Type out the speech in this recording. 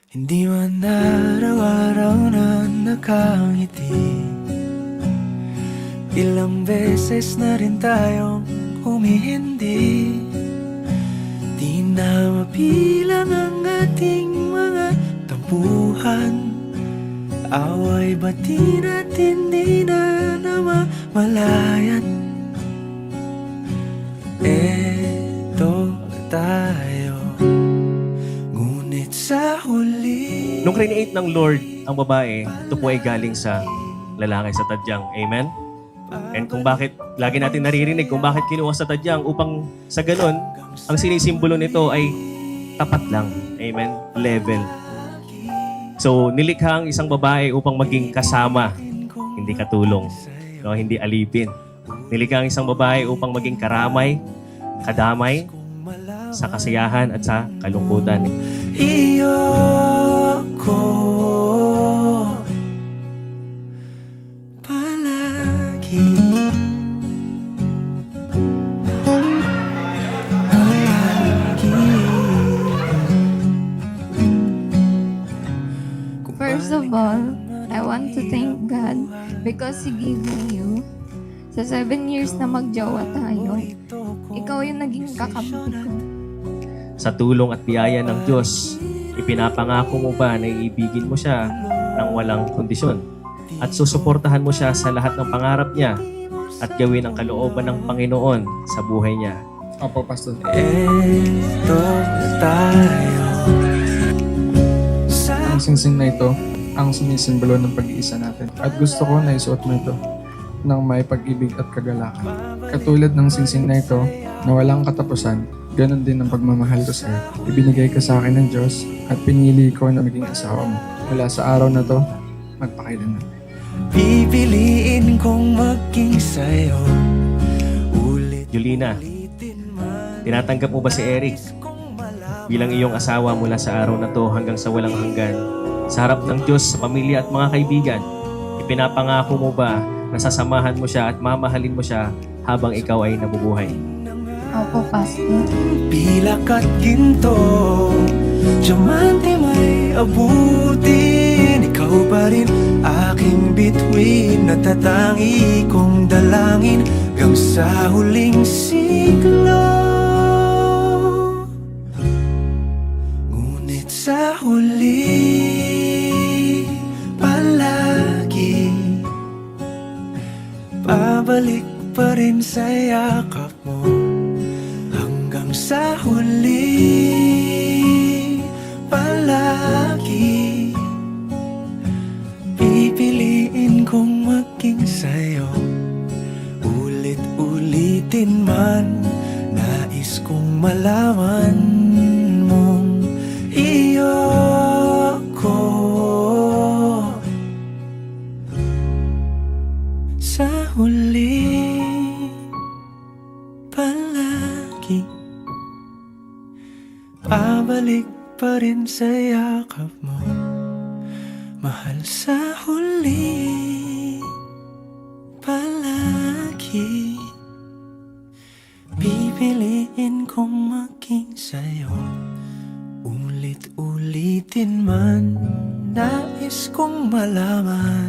Hindi man araw-araw na nakangiti. Ilang beses na rin tayong humihindi. Di na mabilang ang ating mga tampuhan. Away bati natin di na namamalayan. Eto tayo, ngunit sa huli. Nung create ng Lord ang babae, ito po ay galing sa lalaki sa tadyang. Amen? And kung bakit, lagi natin naririnig kung bakit kinuha sa tadyang upang sa ganun, ang sinisimbolo nito ay tapat lang. Amen? Level. So, nilikha ang isang babae upang maging kasama, hindi katulong, no? Hindi alipin. Nilikha ang isang babae upang maging karamay, kadamay, sa kasiyahan at sa kalungkutan. Iyo ko palagi. First of all, I want to thank God because He gave me you. Sa 7 years na magjowa tayo, ikaw yung naging kakampi ko. Sa tulong at biyaya ng Diyos, ipinapangako mo ba na iibigin mo siya ng walang kondisyon at susuportahan mo siya sa lahat ng pangarap niya at gawin ang kalooban ng Panginoon sa buhay niya? Opo, Pastor. Eto tayo. Ang singsing na ito, ang sumisimbolo ng pag-iisa natin. At gusto ko na isuot mo ito ng may pag-ibig at kagalakan. Katulad ng singsing na ito na walang katapusan, ganon din ang pagmamahal ko sa'yo. Ibinigay ka sa akin ng Diyos at pinili ko na maging asawa mo. Mula sa araw na to, magpakailanman. Pipiliin kong maging sa'yo. Julina, tinatanggap mo ba si Eric bilang iyong asawa mula sa araw na to hanggang sa walang hanggan? Sa harap ng Diyos, sa pamilya at mga kaibigan, ipinapangako mo ba na sasamahan mo siya at mamahalin mo siya habang ikaw ay nabubuhay? Opo, Pastor. Pilak at ginto, diamante may abutin. Ikaw pa rin aking bituin, natatangi kong dalangin hanggang sa huling siglo. Ngunit sa huli palagi babalik pa rin sa yakap mo. Hanggang sa huli palagi pipiliin kong maging sa'yo. Ulit-ulitin man, nais kong malaman mong iyo ko. Sa huli palagi pabalik pa rin sa yakap mo. Mahal, sa huli palagi pipiliin kong maging sa'yo. Ulit-ulitin man, nais kong malaman